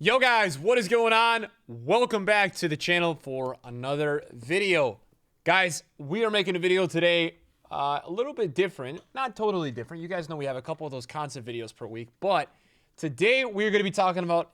Yo guys, what is going on? Welcome back to the channel for another video. Guys, we are making a video today a little bit different, not totally different. You guys know we have a couple of those concept videos per week, but today we're going to be talking about,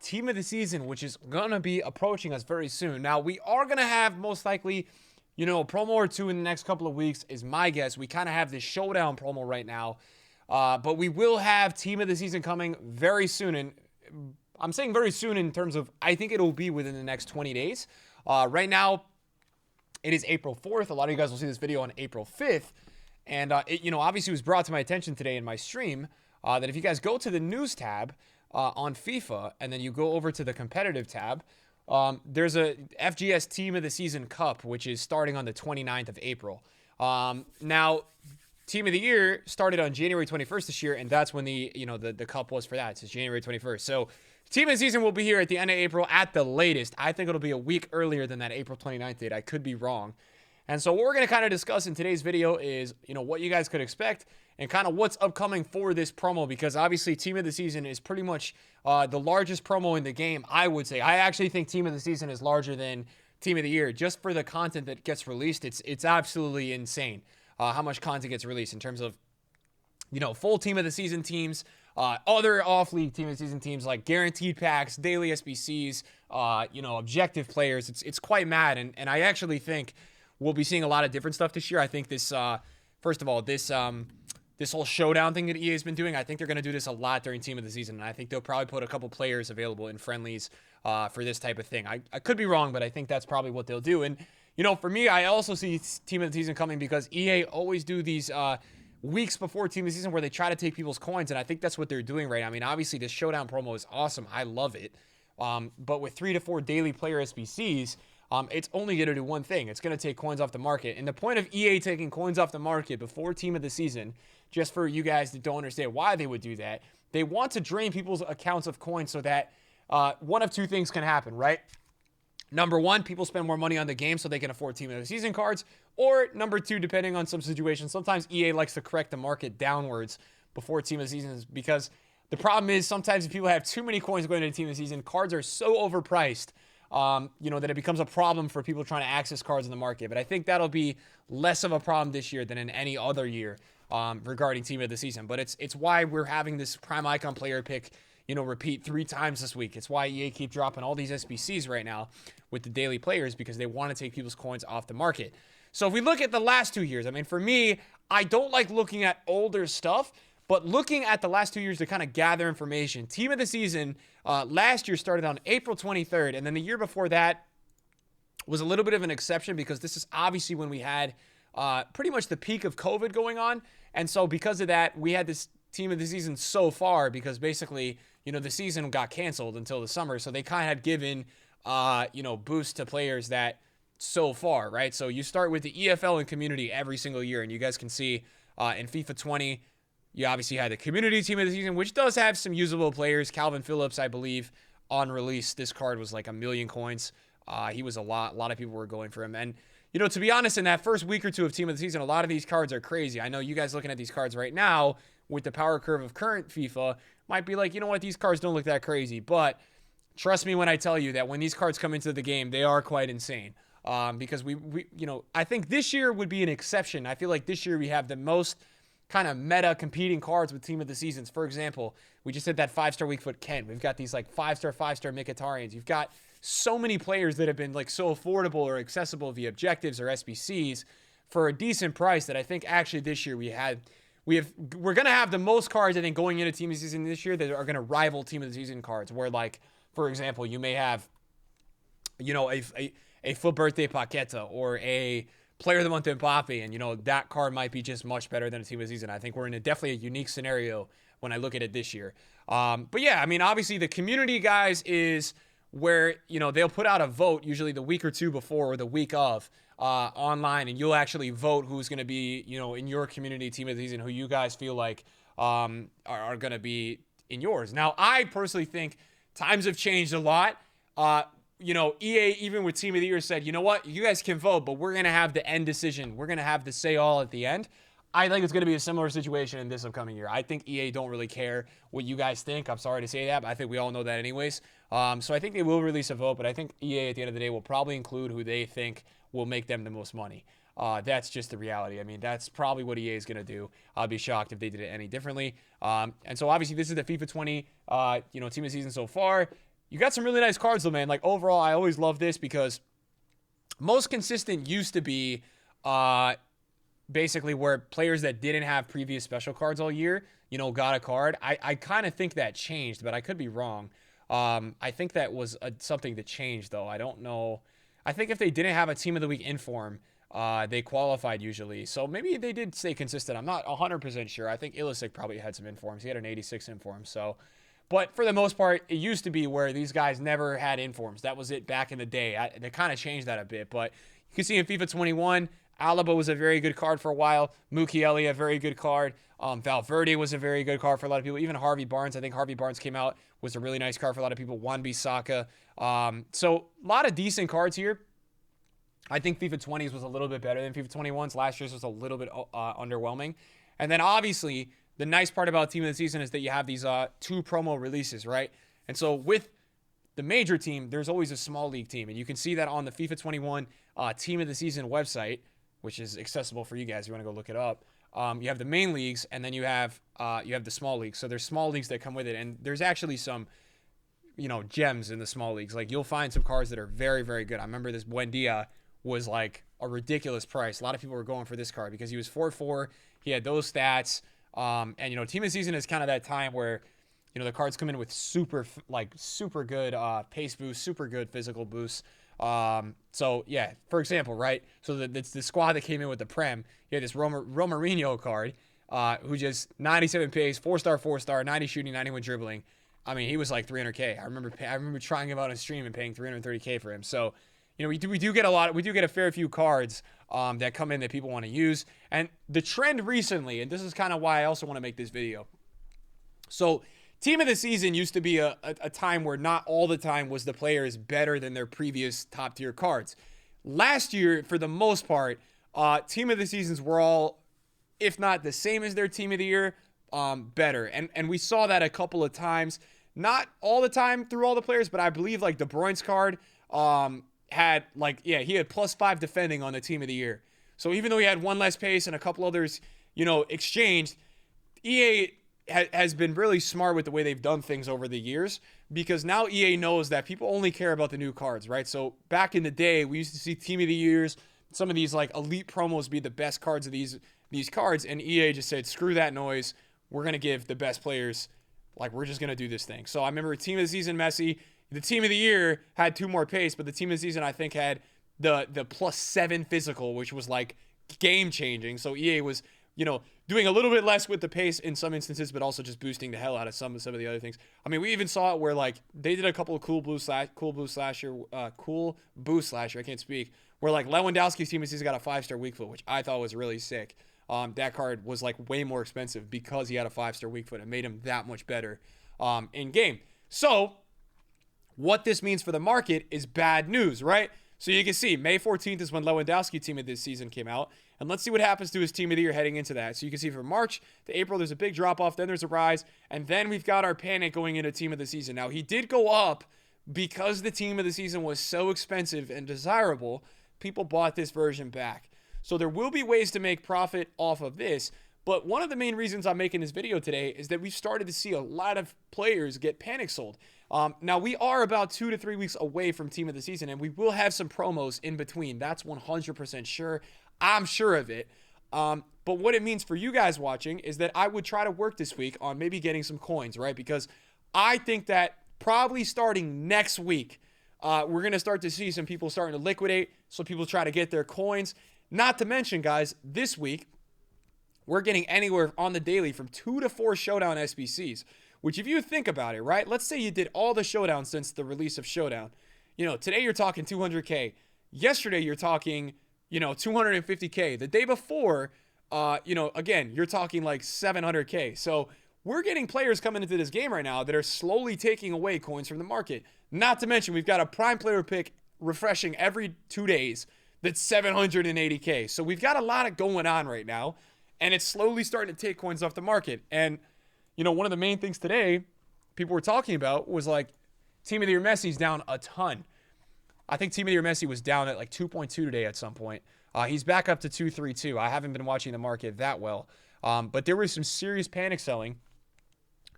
team of the season, which is going to be approaching us very soon. Now, we are going to have most likely, a promo or two in the next couple of weeks is my guess. We kind of have this showdown promo right now, but we will have team of the season coming very soon, and I'm saying very soon in terms of, I think it'll be within the next 20 days. Right now, it is April 4th. A lot of you guys will see this video on April 5th. And, obviously it was brought to my attention today in my stream that if you guys go to the news tab on FIFA and then you go over to the competitive tab, there's a FGS Team of the Season Cup, which is starting on the 29th of April. Now, Team of the Year started on January 21st this year, and that's when the cup was for that. It's January 21st. So Team of the Season will be here at the end of April at the latest. I think it'll be a week earlier than that April 29th date. I could be wrong. And so what we're going to kind of discuss in today's video is, what you guys could expect and kind of what's upcoming for this promo, because obviously Team of the Season is pretty much the largest promo in the game, I would say. I actually think Team of the Season is larger than Team of the Year. Just for the content that gets released, it's absolutely insane how much content gets released in terms of, full Team of the Season teams, other off-league Team of the Season teams like guaranteed packs, daily SBCs, objective players. It's quite mad, and I actually think we'll be seeing a lot of different stuff this year. I think this, first of all, this whole showdown thing that EA has been doing, I think they're going to do this a lot during Team of the Season, and I think they'll probably put a couple players available in friendlies for this type of thing. I could be wrong, but I think that's probably what they'll do. And, for me, I also see Team of the Season coming because EA always do these weeks before Team of the Season where they try to take people's coins, and I think that's what they're doing right now. I mean, obviously, this showdown promo is awesome. I love it. But with 3 to 4 daily player SBCs, it's only going to do one thing. It's going to take coins off the market. And the point of EA taking coins off the market before Team of the Season, just for you guys that don't understand why they would do that, they want to drain people's accounts of coins so that one of two things can happen, right? Number one, people spend more money on the game so they can afford Team of the Season cards. Or number two, depending on some situations, sometimes EA likes to correct the market downwards before Team of the Season, because the problem is sometimes if people have too many coins going into Team of the Season, cards are so overpriced, that it becomes a problem for people trying to access cards in the market. But I think that'll be less of a problem this year than in any other year regarding Team of the Season. But it's why we're having this Prime Icon player pick, repeat 3 times this week. It's why EA keep dropping all these SBCs right now with the daily players, because they want to take people's coins off the market. So if we look at the last 2 years, I mean, for me, I don't like looking at older stuff, but looking at the last 2 years to kind of gather information. Team of the Season last year started on April 23rd, and then the year before that was a little bit of an exception because this is obviously when we had pretty much the peak of COVID going on. And so because of that, we had this Team of the Season so far because basically, the season got canceled until the summer. So they kind of had given, boosts to players that so far, right? So you start with the EFL and community every single year, and you guys can see in FIFA 20, you obviously had the community Team of the Season, which does have some usable players. Calvin Phillips, I believe, on release, this card was like 1 million coins. He was a lot of people were going for him. And, to be honest, in that first week or two of Team of the Season, a lot of these cards are crazy. I know you guys looking at these cards right now with the power curve of current FIFA might be like, these cards don't look that crazy. But trust me when I tell you that when these cards come into the game, they are quite insane. Because we I think this year would be an exception. I feel like this year we have the most kind of meta competing cards with Team of the Seasons. For example, we just did that 5-star weak foot Kent. We've got these like 5-star Mkhitaryan's. You've got so many players that have been like so affordable or accessible via objectives or SBCs for a decent price that I think actually this year we're going to have the most cards, I think, going into Team of the Season this year that are going to rival Team of the Season cards, where, like, for example, you may have, a full birthday Paqueta or a player of the month Mbappe, and, that card might be just much better than a Team of the Season. I think we're in definitely a unique scenario when I look at it this year. But yeah, I mean, obviously the community, guys, is where, they'll put out a vote usually the week or two before or the week of online, and you'll actually vote who's going to be, in your community Team of the Season, who you guys feel like are going to be in yours. Now, I personally think times have changed a lot. EA, even with Team of the Year, said, you know what, you guys can vote, but we're going to have the end decision. We're going to have the say all at the end. I think it's going to be a similar situation in this upcoming year. I think EA don't really care what you guys think. I'm sorry to say that, but I think we all know that anyways. So I think they will release a vote, but I think EA at the end of the day will probably include who they think will make them the most money. That's just the reality. I mean, that's probably what EA is going to do. I'll be shocked if they did it any differently. And so obviously this is the FIFA 20, team of the season so far. You got some really nice cards though, man. Like overall, I always love this because most consistent used to be basically where players that didn't have previous special cards all year, got a card. I kind of think that changed, but I could be wrong. I think that was something that changed though. I don't know. I think if they didn't have a team of the week inform, they qualified usually. So maybe they did stay consistent. I'm not 100% sure. I think Ilisic probably had some informs. He had an 86 inform. So, but for the most part, it used to be where these guys never had informs. That was it back in the day. They kind of changed that a bit. But you can see in FIFA 21, Alaba was a very good card for a while. Mukiele, a very good card. Valverde was a very good card for a lot of people. Even Harvey Barnes. I think Harvey Barnes came out, was a really nice card for a lot of people. Wan-Bissaka. So a lot of decent cards here. I think FIFA 20s was a little bit better than FIFA 21s. Last year's was a little bit underwhelming. And then obviously, the nice part about Team of the Season is that you have these 2 promo releases, right? And so with the major team, there's always a small league team. And you can see that on the FIFA 21 Team of the Season website, which is accessible for you guys if you want to go look it up. You have the main leagues, and then you have the small leagues. So there's small leagues that come with it. And there's actually some, gems in the small leagues. Like you'll find some cards that are very, very good. I remember this Buendia was like a ridiculous price. A lot of people were going for this card because he was 4-4. He had those stats. And, Team of the Season is kind of that time where, the cards come in with super good pace boost, super good physical boosts. So, yeah, for example, right? So the squad that came in with the Prem, you had this Romarinho card who just 97 pace, 4-star, 90 shooting, 91 dribbling. I mean, he was like 300K. I remember trying him out on stream and paying 330K for him. So, we do get a fair few cards that come in that people want to use. And the trend recently, and this is kind of why I also want to make this video. So Team of the Season used to be a time where not all the time was the players better than their previous top tier cards. Last year, for the most part, Team of the Seasons were all, if not the same as their Team of the Year, better. And we saw that a couple of times. Not all the time through all the players, but I believe like De Bruyne's card, he had +5 defending on the Team of the Year. So even though he had one less pace and a couple others, exchanged, EA has been really smart with the way they've done things over the years, because now EA knows that people only care about the new cards, right? So back in the day, we used to see Team of the Years, some of these like elite promos be the best cards of these cards, and EA just said, screw that noise. We're going to give the best players, we're just going to do this thing. So I remember Team of the Season Messi. The Team of the Year had 2 more pace, but the Team of the Season, I think, had the +7 physical, which was like game-changing. So EA was, doing a little bit less with the pace in some instances, but also just boosting the hell out of some of the other things. I mean, we even saw it where they did a couple of cool boost slasher, I can't speak, where Lewandowski's Team of the Season got a 5-star weak foot, which I thought was really sick. That card was way more expensive because he had a 5-star weak foot. It made him that much better in game. So what this means for the market is bad news, right? So you can see May 14th is when Lewandowski Team of this season came out. And let's see what happens to his Team of the Year heading into that. So you can see from March to April, there's a big drop-off. Then there's a rise. And then we've got our panic going into Team of the Season. Now, he did go up because the Team of the Season was so expensive and desirable. People bought this version back. So there will be ways to make profit off of this. But one of the main reasons I'm making this video today is that we've started to see a lot of players get panic sold. Now, we are about 2 to 3 weeks away from Team of the Season, and we will have some promos in between. That's 100% sure. I'm sure of it. But what it means for you guys watching is that I would try to work this week on maybe getting some coins, right? Because I think that probably starting next week, we're going to start to see some people starting to liquidate, so people try to get their coins. Not to mention, guys, this week, we're getting anywhere on the daily from 2 to 4 Showdown SBCs, which if you think about it, right? Let's say you did all the Showdowns since the release of Showdown. Today you're talking 200K. Yesterday you're talking, 250K. The day before, again, you're talking 700K. So we're getting players coming into this game right now that are slowly taking away coins from the market. Not to mention we've got a prime player pick refreshing every 2 days that's 780K. So we've got a lot of going on right now. and it's slowly starting to take coins off the market. And, one of the main things today people were talking about was like Team of the Year Messi's down a ton. I think Team of the Year Messi was down at like 2.2 today at some point. He's back up to 232. I haven't been watching the market that well. But there was some serious panic selling,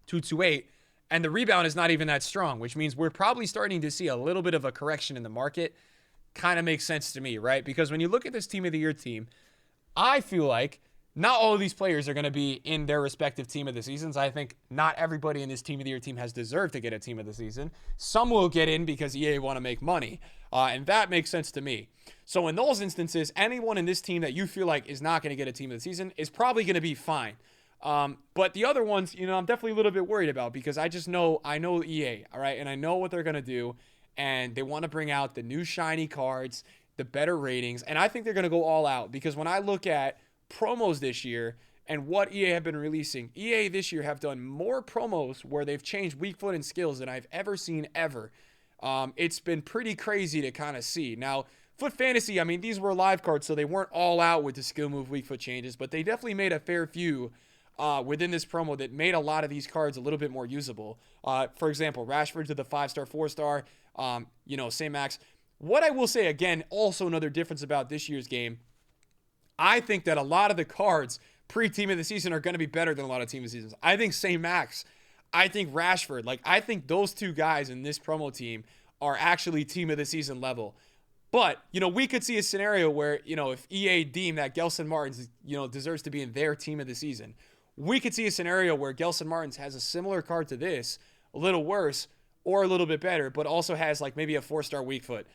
228, and the rebound is not even that strong, which means we're probably starting to see a little bit of a correction in the market. Kind of makes sense to me, right? Because when you look at this Team of the Year team, I feel like not all of these players are going to be in their respective team of the seasons. I think not everybody in this Team of the Year team has deserved to get a team of the season. Some will get in because EA want to make money, and that makes sense to me. So in those instances, anyone in this team that you feel like is not going to get a team of the season is probably going to be fine. But the other ones, I'm definitely a little bit worried about because I know EA, all right, and I know what they're going to do, and they want to bring out the new shiny cards, the better ratings, and I think they're going to go all out because when I look at promos this year and what EA have been releasing, EA this year have done more promos where they've changed weak foot and skills than I've ever seen ever. It's been pretty crazy to kind of see. Now, Foot Fantasy, these were live cards, so they weren't all out with the skill move weak foot changes, but they definitely made a fair few within this promo that made a lot of these cards a little bit more usable. For example, Rashford to the 5-star, 4-star, St. Max. What I will say, again, also another difference about this year's game, I think that a lot of the cards pre-team of the season are going to be better than a lot of team of the seasons. I think St. Max, I think Rashford, I think those two guys in this promo team are actually team of the season level. But, we could see a scenario where, if EA deem that Gelson Martins, deserves to be in their team of the season, we could see a scenario where Gelson Martins has a similar card to this, a little worse or a little bit better, but also has maybe a 4-star weak foot.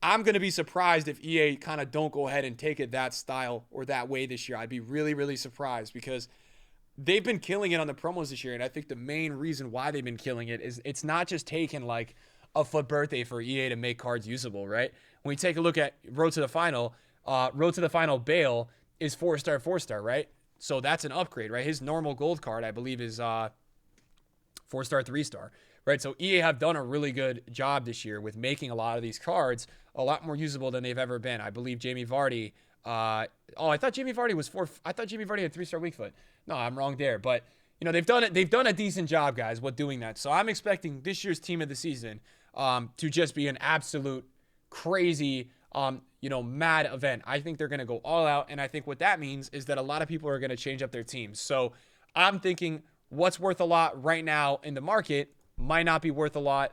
I'm going to be surprised if EA kind of don't go ahead and take it that style or that way this year. I'd be really, really surprised because they've been killing it on the promos this year. And I think the main reason why they've been killing it is it's not just taking a foot birthday for EA to make cards usable, right? When we take a look at Road to the Final Bale is 4-star, 4-star, right? So that's an upgrade, right? His normal gold card, I believe, is 4-star, 3-star. Right, so EA have done a really good job this year with making a lot of these cards a lot more usable than they've ever been. I believe Jamie Vardy. I thought Jamie Vardy was 4. I thought Jamie Vardy had 3-star weak foot. No, I'm wrong there. But they've done it. They've done a decent job, guys, with doing that. So I'm expecting this year's team of the season to just be an absolute crazy, mad event. I think they're going to go all out, and I think what that means is that a lot of people are going to change up their teams. So I'm thinking what's worth a lot right now in the market might not be worth a lot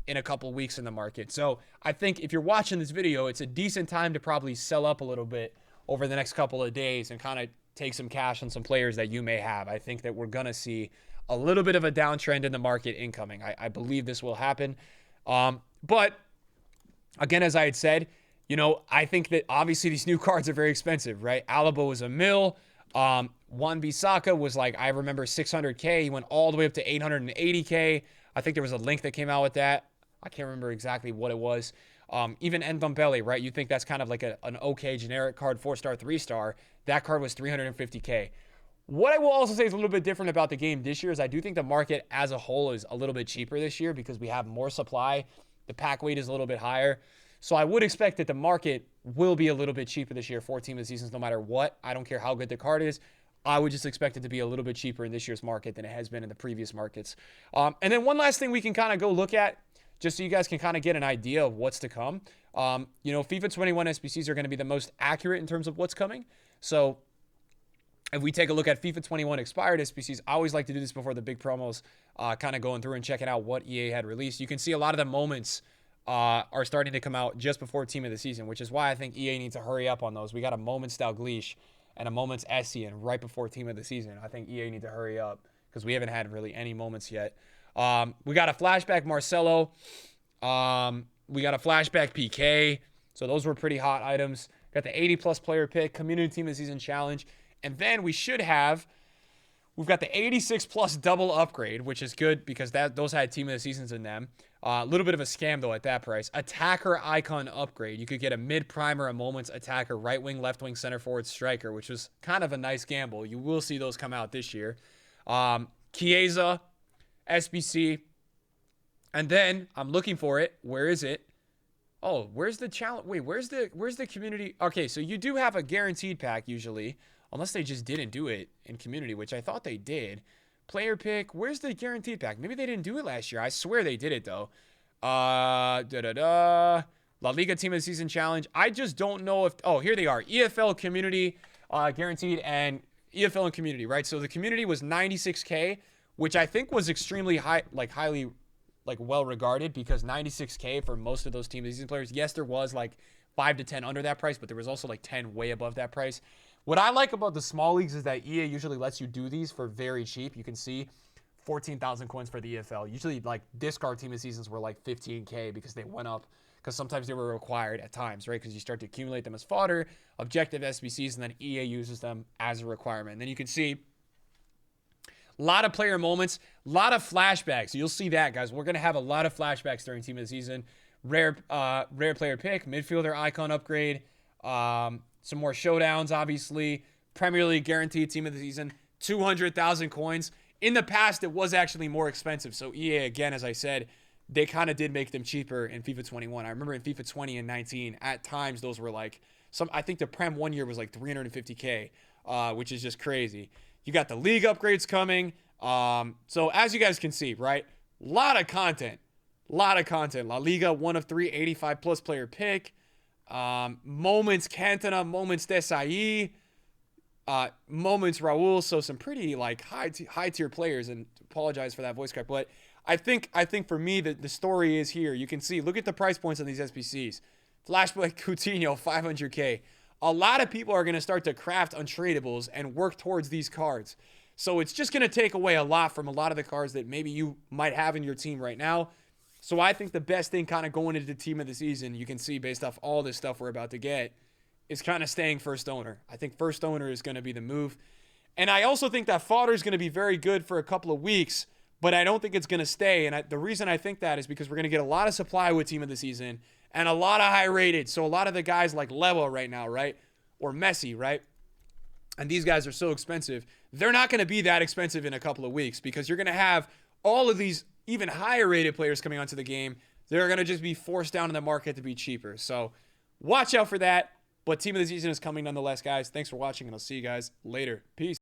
in a couple weeks in the market. So I think if you're watching this video, it's a decent time to probably sell up a little bit over the next couple of days and kind of take some cash on some players that you may have. I think that we're going to see a little bit of a downtrend in the market incoming. I believe this will happen. But again, as I had said, I think that obviously these new cards are very expensive, right? Alaba was $1 million. Wan-Bissaka was I remember 600K. He went all the way up to 880K. I think there was a link that came out with that. I can't remember exactly what it was. Even Ndombele, right? You think that's kind of an okay generic card, 4-star, 3-star. That card was 350K. What I will also say is a little bit different about the game this year is I do think the market as a whole is a little bit cheaper this year because we have more supply. The pack weight is a little bit higher. So I would expect that the market will be a little bit cheaper this year for team of the seasons no matter what. I don't care how good the card is. I would just expect it to be a little bit cheaper in this year's market than it has been in the previous markets. And then one last thing we can kind of go look at, just so you guys can kind of get an idea of what's to come. FIFA 21 SBCs are going to be the most accurate in terms of what's coming. So if we take a look at FIFA 21 expired SBCs, I always like to do this before the big promos, kind of going through and checking out what EA had released. You can see a lot of the moments are starting to come out just before team of the season, which is why I think EA needs to hurry up on those. We got a Moments Dalglish and a Moments Essien right before team of the season. I think EA need to hurry up because we haven't had really any moments yet. We got a flashback Marcelo. We got a flashback PK. So those were pretty hot items. Got the 80-plus player pick, community team of the season challenge. And then we've got the 86-plus double upgrade, which is good because those had team of the seasons in them. A little bit of a scam, though, at that price. Attacker icon upgrade. You could get a mid-primer, a moments attacker, right wing, left wing, center forward, striker, which was kind of a nice gamble. You will see those come out this year. Chiesa, SBC. And then I'm looking for it. Where is it? Oh, where's the challenge? Wait, where's the community? Okay, so you do have a guaranteed pack usually unless they just didn't do it in community, which I thought they did. Player pick, where's the guaranteed pack? Maybe they didn't do it last year. I swear they did it, though. La Liga Team of the Season Challenge. I just don't know if... Oh, here they are. EFL Community guaranteed and EFL and Community, right? So the Community was 96K, which I think was extremely high, like highly well regarded, because 96K for most of those Team of the Season players. Yes, there was like 5 to 10 under that price, but there was also like 10 way above that price. What I like about the small leagues is that EA usually lets you do these for very cheap. You can see 14,000 coins for the EFL. Usually like discard Team of the Seasons were like 15K because they went up, because sometimes they were required at times, right? Because you start to accumulate them as fodder, objective SBCs, and then EA uses them as a requirement. And then you can see a lot of player moments, a lot of flashbacks. You'll see that, guys. We're going to have a lot of flashbacks during Team of the Season. Rare player pick, midfielder icon upgrade, some more showdowns, obviously. Premier League guaranteed Team of the Season, 200,000 coins. In the past, it was actually more expensive. So EA, again, as I said, they kind of did make them cheaper in FIFA 21. I remember in FIFA 20 and 19, at times those were like I think the Prem one year was like 350K, which is just crazy. You got the league upgrades coming. So as you guys can see, right? A lot of content. La Liga, 1 of 3, 85 plus player pick. Moments Cantona, moments Desai, moments Raul. So some pretty like high tier players, and apologize for that voice crack, but I think for me the story is here. You can see, look at the price points on these SBCs. Flashback Coutinho, 500K. A lot of people are going to start to craft untradables and work towards these cards. So it's just going to take away a lot from a lot of the cards that maybe you might have in your team right now. So I think the best thing kind of going into the Team of the Season, you can see based off all this stuff we're about to get, is kind of staying first owner. I think first owner is going to be the move. And I also think that fodder is going to be very good for a couple of weeks, but I don't think it's going to stay. And the reason I think that is because we're going to get a lot of supply with Team of the Season and a lot of high rated. So a lot of the guys like Levo right now, right? Or Messi, right? And these guys are so expensive. They're not going to be that expensive in a couple of weeks, because you're going to have all of these even higher rated players coming onto the game. They're going to just be forced down in the market to be cheaper. So watch out for that. But Team of the Season is coming nonetheless, guys. Thanks for watching, and I'll see you guys later. Peace.